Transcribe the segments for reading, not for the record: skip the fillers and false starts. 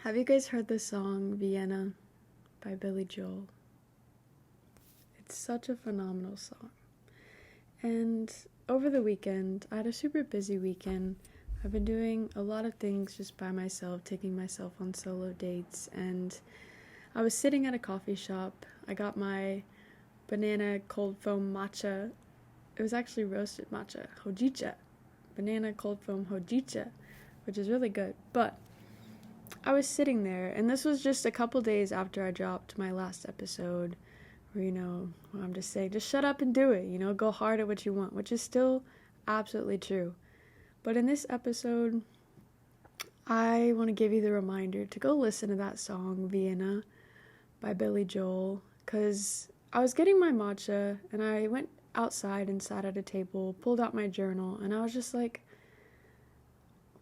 Have you guys heard the song Vienna by Billy Joel? It's such a phenomenal song. And over the weekend, I had a super busy weekend. I've been doing a lot of things just by myself, taking myself on solo dates, and I was sitting at a coffee shop. I got my banana cold foam matcha. It was actually roasted matcha, hojicha. Banana cold foam hojicha, which is really good. But I was sitting there, and this was just a couple days after I dropped my last episode, where, I'm just saying, just shut up and do it, go hard at what you want, which is still absolutely true. But in this episode, I want to give you the reminder to go listen to that song, Vienna, by Billy Joel, because I was getting my matcha, and I went outside and sat at a table, pulled out my journal, and I was just like,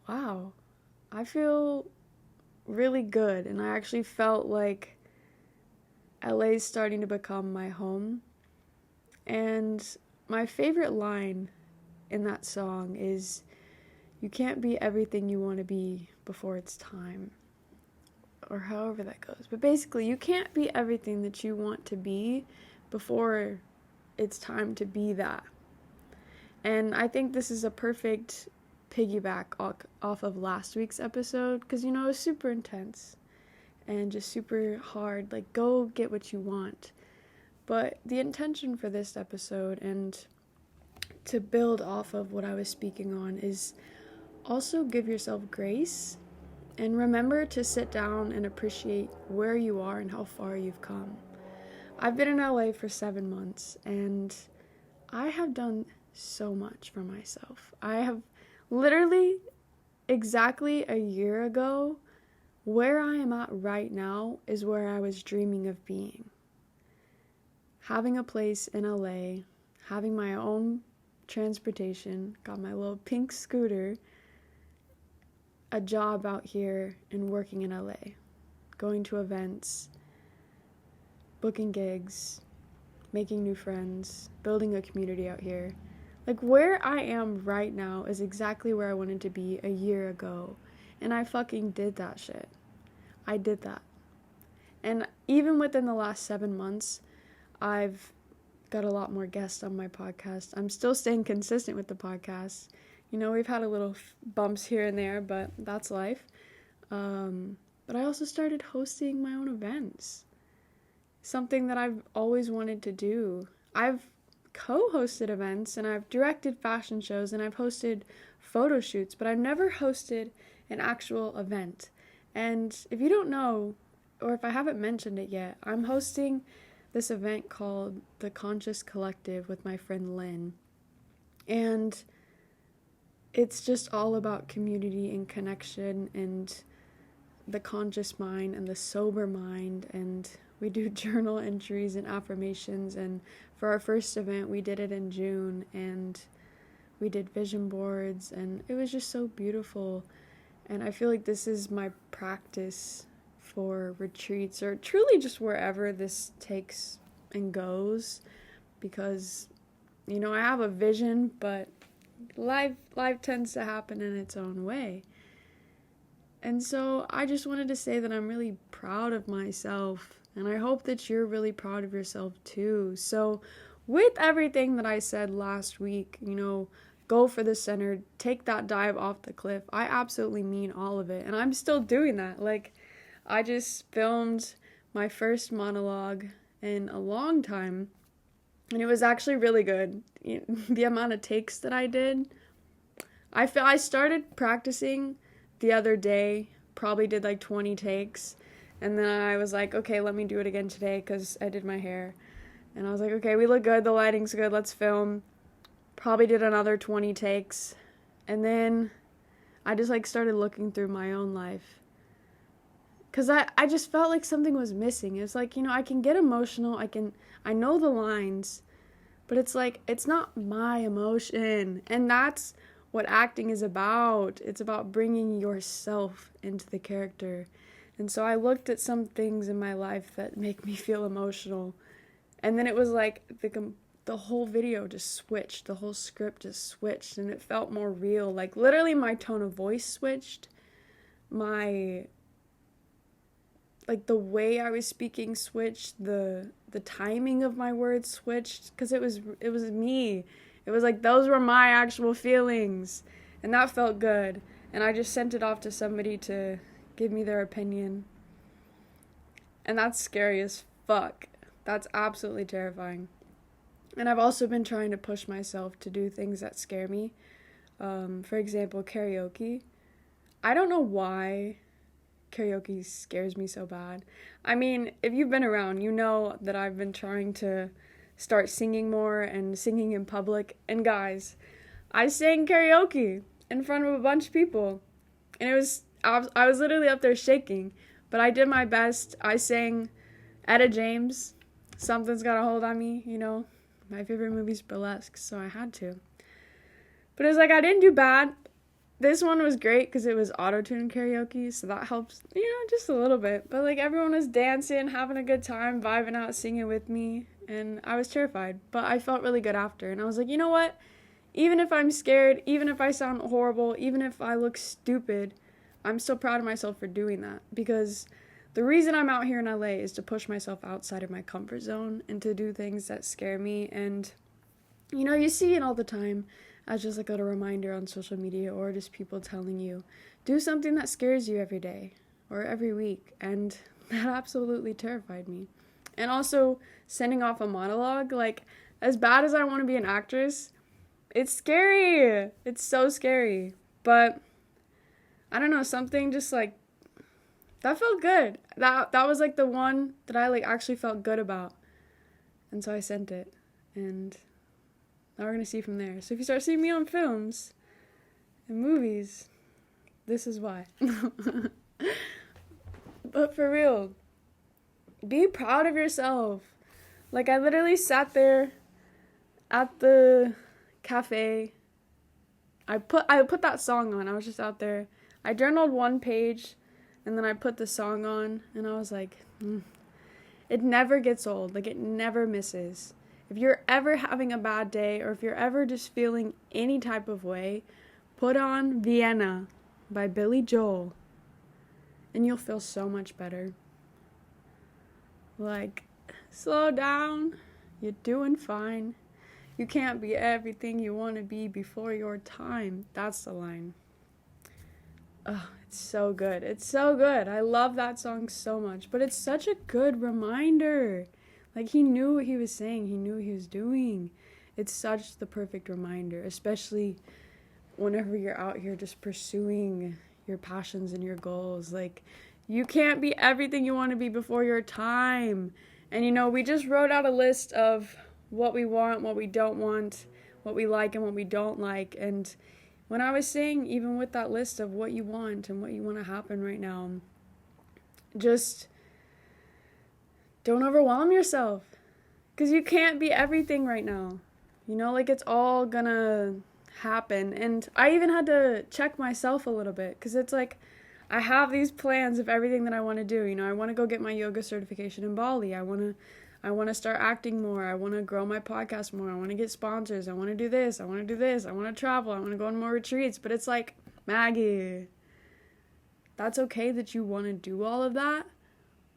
wow, I feel really good, and I actually felt like LA's starting to become my home. And my favorite line in that song is, "You can't be everything you want to be before it's time," or however that goes. But basically, you can't be everything that you want to be before it's time to be that. And I think this is a perfect piggyback off of last week's episode, because it was super intense and just super hard. Like, go get what you want. But the intention for this episode, and to build off of what I was speaking on, is also give yourself grace and remember to sit down and appreciate where you are and how far you've come. I've been in LA for 7 months, and I have done so much for myself. I have literally exactly a year ago, where I am at right now is where I was dreaming of being. Having a place in LA, having my own transportation, got my little pink scooter, a job out here, and working in LA. Going to events, booking gigs, making new friends, building a community out here. Like, where I am right now is exactly where I wanted to be a year ago. And I fucking did that shit. I did that. And even within the last 7 months, I've got a lot more guests on my podcast. I'm still staying consistent with the podcast. We've had a little bumps here and there, but that's life. But I also started hosting my own events. Something that I've always wanted to do. I've co-hosted events, and I've directed fashion shows, and I've hosted photo shoots, but I've never hosted an actual event. And if you don't know, or if I haven't mentioned it yet, I'm hosting this event called The Conscious Collective with my friend Lynn. And it's just all about community and connection and the conscious mind and the sober mind, and we do journal entries and affirmations. And for our first event, we did it in June, and we did vision boards, and it was just so beautiful. And I feel like this is my practice for retreats, or truly just wherever this takes and goes, because I have a vision, but life tends to happen in its own way. And so I just wanted to say that I'm really proud of myself, and I hope that you're really proud of yourself too. So with everything that I said last week, go for the center, take that dive off the cliff, I absolutely mean all of it. And I'm still doing that. Like, I just filmed my first monologue in a long time, and it was actually really good. The amount of takes that I did, I started practicing the other day, probably did like 20 takes, and then I was like, okay, let me do it again today, because I did my hair, and I was like, okay, we look good, the lighting's good, let's film. Probably did another 20 takes, and then I just started looking through my own life, because I just felt like something was missing. It's like, I can get emotional, I know the lines, but it's like, it's not my emotion. And that's what acting is about. It's about bringing yourself into the character. And so I looked at some things in my life that make me feel emotional, and then it was like the whole video just switched, the whole script just switched, and it felt more real. Like, literally my tone of voice switched, my like the way I was speaking switched, the timing of my words switched, because it was me. It was like those were my actual feelings, and that felt good. And I just sent it off to somebody to give me their opinion. And that's scary as fuck. That's absolutely terrifying. And I've also been trying to push myself to do things that scare me. For example, karaoke. I don't know why karaoke scares me so bad. I mean, if you've been around, you know that I've been trying to start singing more and singing in public. And guys, I sang karaoke in front of a bunch of people. And I was literally up there shaking. But I did my best. I sang Etta James, Something's Got a Hold on Me, you know. My favorite movie's Burlesque, so I had to. But it was like, I didn't do bad. This one was great because it was auto-tune karaoke, so that helps, you know, just a little bit. But, like, everyone was dancing, having a good time, vibing out, singing with me, and I was terrified. But I felt really good after, and I was like, you know what? Even if I'm scared, even if I sound horrible, even if I look stupid, I'm still proud of myself for doing that. Because the reason I'm out here in LA is to push myself outside of my comfort zone and to do things that scare me. And, you know, you see it all the time as just like a reminder on social media, or just people telling you, do something that scares you every day or every week. And that absolutely terrified me. And also sending off a monologue, like, as bad as I want to be an actress, it's scary. It's so scary. But I don't know, something just like, that felt good. That was like the one that I like actually felt good about. And so I sent it. And now we're going to see from there. So if you start seeing me on films and movies, this is why. But for real, be proud of yourself. Like, I literally sat there at the cafe. I put that song on. I was just out there. I journaled one page, and then I put the song on, and I was like, it never gets old. Like, it never misses. If you're ever having a bad day, or if you're ever just feeling any type of way, put on Vienna by Billy Joel, and you'll feel so much better. Like, slow down, you're doing fine. You can't be everything you want to be before your time. That's the line. Oh, it's so good. It's so good. I love that song so much. But it's such a good reminder. Like, he knew what he was saying. He knew what he was doing. It's such the perfect reminder, especially whenever you're out here just pursuing your passions and your goals. Like, you can't be everything you want to be before your time. And, you know, we just wrote out a list of what we want, what we don't want, what we like and what we don't like. And when I was saying, even with that list of what you want and what you want to happen right now, just don't overwhelm yourself, because you can't be everything right now. You know, like, it's all gonna happen. And I even had to check myself a little bit, because it's like, I have these plans of everything that I want to do. You know, I want to go get my yoga certification in Bali. I want to start acting more. I want to grow my podcast more. I want to get sponsors. I want to do this. I want to do this. I want to travel. I want to go on more retreats. But it's like, Maggie, that's okay that you want to do all of that,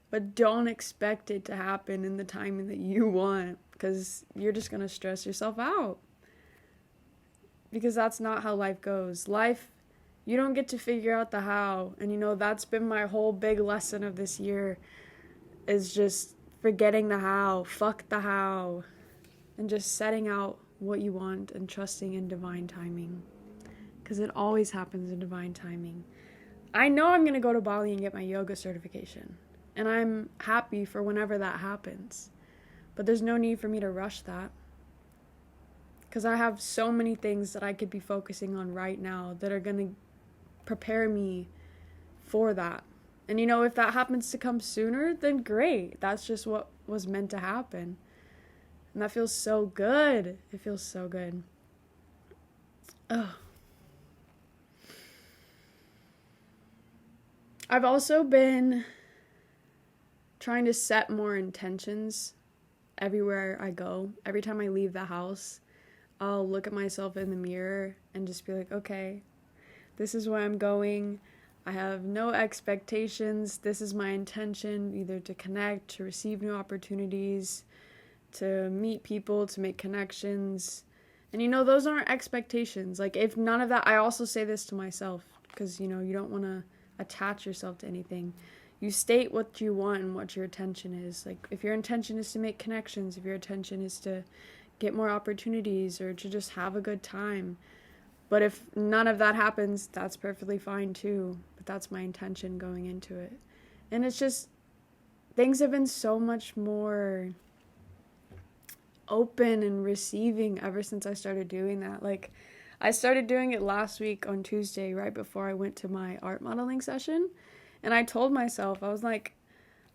but don't expect it to happen in the timing that you want, because you're just going to stress yourself out. Because that's not how life goes. Life, you don't get to figure out the how. And, you know, that's been my whole big lesson of this year, is just forgetting the how. Fuck the how. And just setting out what you want and trusting in divine timing. Because it always happens in divine timing. I know I'm going to go to Bali and get my yoga certification. And I'm happy for whenever that happens. But there's no need for me to rush that. Because I have so many things that I could be focusing on right now that are going to prepare me for that. And, you know, if that happens to come sooner, then great. That's just what was meant to happen. And that feels so good. It feels so good. Ugh. I've also been trying to set more intentions everywhere I go. Every time I leave the house, I'll look at myself in the mirror and just be like, okay, this is where I'm going. I have no expectations. This is my intention, either to connect, to receive new opportunities, to meet people, to make connections. And those aren't expectations. Like, if none of that, I also say this to myself, because you don't want to attach yourself to anything. You state what you want and what your intention is. Like, if your intention is to make connections, if your intention is to get more opportunities or to just have a good time. But if none of that happens, that's perfectly fine too. But that's my intention going into it. And it's just, things have been so much more open and receiving ever since I started doing that. Like, I started doing it last week on Tuesday, right before I went to my art modeling session. And I told myself, I was like,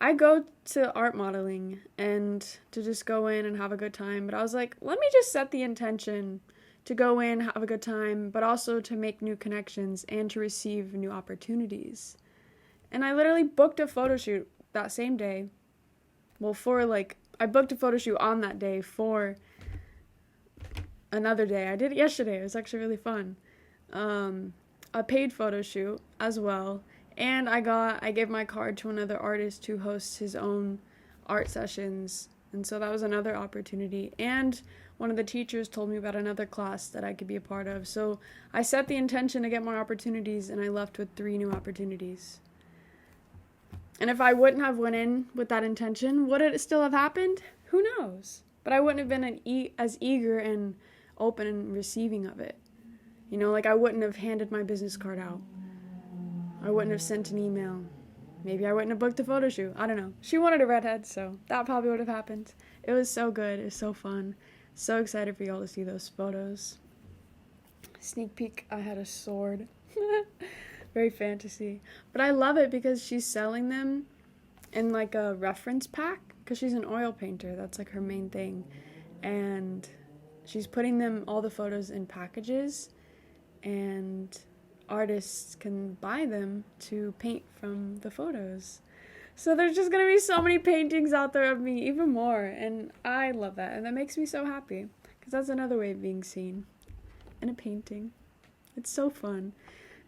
I go to art modeling and to just go in and have a good time. But I was like, let me just set the intention to go in, have a good time, but also to make new connections and to receive new opportunities. And I literally booked a photo shoot that same day. Well, I booked a photo shoot on that day for another day. I did it yesterday. It was actually really fun. A paid photo shoot as well. And I gave my card to another artist who hosts his own art sessions. And so that was another opportunity. And one of the teachers told me about another class that I could be a part of. So I set the intention to get more opportunities, and I left with 3 new opportunities. And if I wouldn't have went in with that intention, would it still have happened? Who knows? But I wouldn't have been as eager and open and receiving of it. Like, I wouldn't have handed my business card out. I wouldn't have sent an email. Maybe I wouldn't have booked a photo shoot. I don't know. She wanted a redhead, so that probably would have happened. It was so good. It was so fun. So excited for y'all to see those photos. Sneak peek, I had a sword. Very fantasy. But I love it because she's selling them in like a reference pack, because she's an oil painter. That's like her main thing. And she's putting all the photos in packages, and artists can buy them to paint from the photos. So there's just going to be so many paintings out there of me, even more. And I love that. And that makes me so happy, because that's another way of being seen in a painting. It's so fun.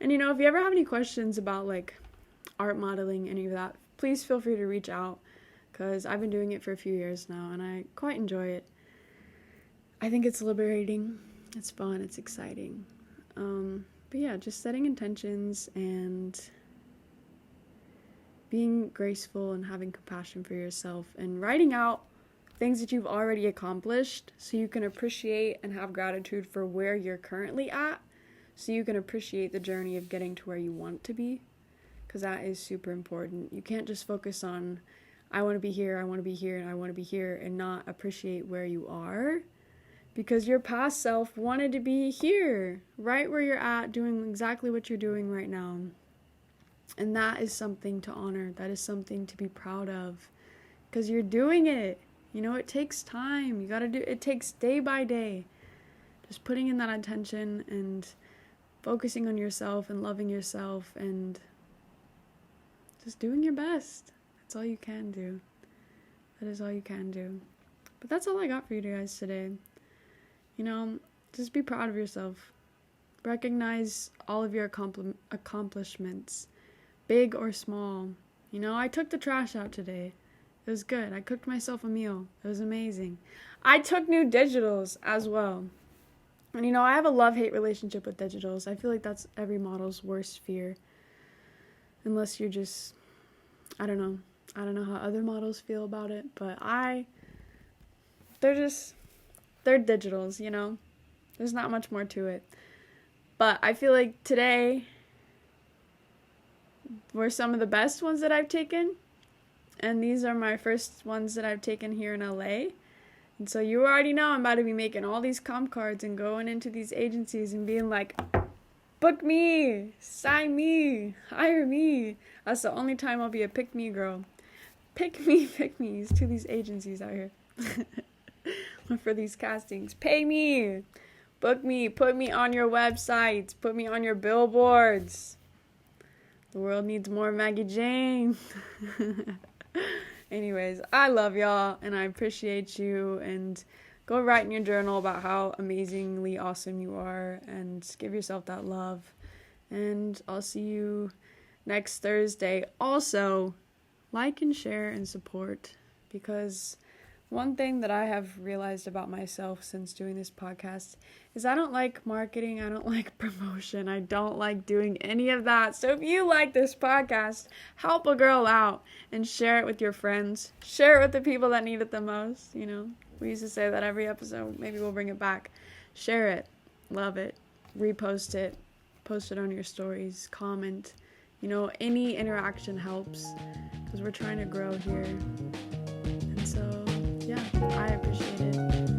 And if you ever have any questions about like art modeling, any of that, please feel free to reach out, because I've been doing it for a few years now and I quite enjoy it. I think it's liberating. It's fun. It's exciting. But yeah, just setting intentions and being graceful and having compassion for yourself, and writing out things that you've already accomplished so you can appreciate and have gratitude for where you're currently at, so you can appreciate the journey of getting to where you want to be, because that is super important. You can't just focus on, I want to be here, I want to be here, and I want to be here, and not appreciate where you are. Because your past self wanted to be here, right where you're at, doing exactly what you're doing right now. And that is something to honor. That is something to be proud of. Because you're doing it. It takes time. It takes day by day. Just putting in that attention and focusing on yourself and loving yourself and just doing your best. That's all you can do. That is all you can do. But that's all I got for you guys today. Just be proud of yourself. Recognize all of your accomplishments, big or small. I took the trash out today. It was good. I cooked myself a meal. It was amazing. I took new digitals as well. And I have a love-hate relationship with digitals. I feel like that's every model's worst fear. Unless you're just, I don't know. I don't know how other models feel about it, but they're digitals, There's not much more to it. But I feel like today were some of the best ones that I've taken. And these are my first ones that I've taken here in LA. And so you already know I'm about to be making all these comp cards and going into these agencies and being like, book me, sign me, hire me. That's the only time I'll be a pick me girl. Pick me's to these agencies out here. For these castings. Pay me. Book me. Put me on your websites. Put me on your billboards. The world needs more Maggie Jane. Anyways, I love y'all and I appreciate you, and go write in your journal about how amazingly awesome you are and give yourself that love. And I'll see you next Thursday. Also, like and share and support, because one thing that I have realized about myself since doing this podcast is I don't like marketing, I don't like promotion, I don't like doing any of that. So if you like this podcast, help a girl out and share it with your friends. Share it with the people that need it the most, you know. We used to say that every episode. Maybe we'll bring it back. Share it. Love it. Repost it. Post it on your stories. Comment. You know, any interaction helps because we're trying to grow here. And so, yeah, I appreciate it.